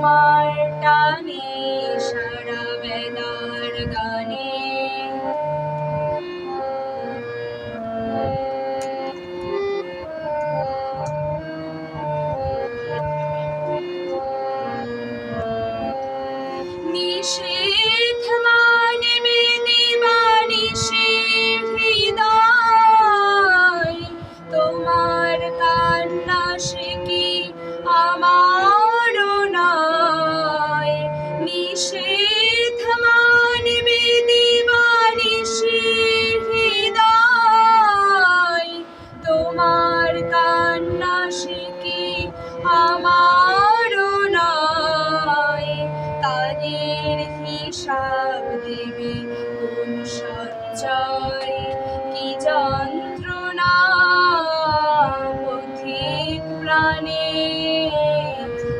তোমার টানে সারা বেলার গানে নিষেধ মানবে দিবানিশি হৃদয় তোমার কান্না সে কি আমারও নয় নিষেধ মানবে দিবানিশি হৃদয় তোমার কান্না সে কি আমারও নয় তাদের হিসাব দেবে কোন সঞ্চয় কি যন্ত্রণা পথিক প্রাণে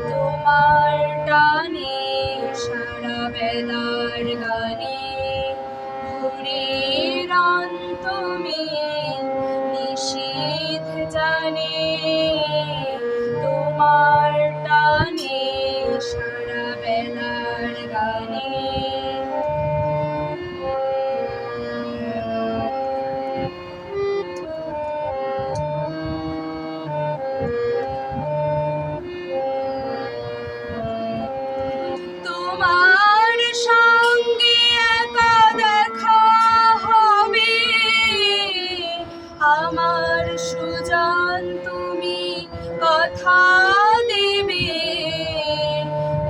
তোমার টানে সারা বেলার গানে ভোরের অন্তমে নিশীথ জানে তোমার টানে সারা বেলার গানে তোমার সঙ্গে একা দেখা হবে আমার সুজন তুমি কথা দেবে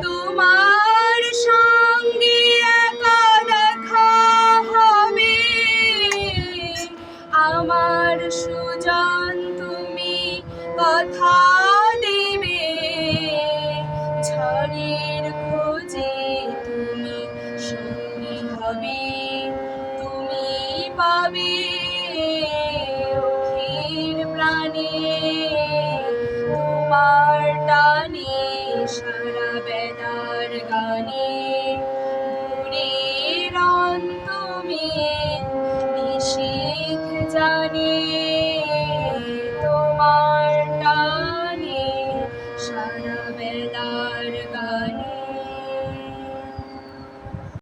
তোমার সঙ্গে একা দেখা হবে আমার সুজন তুমি কথা দেবে ঝড়ের খোঁজে তুমি সঙ্গী হবে তুমি পাবে অখির প্রাণে তোমার টানে সারা বেলার গানে ভোরের অন্তমে নিশীথ জানে তোমার টানে সারা বেলার গানে।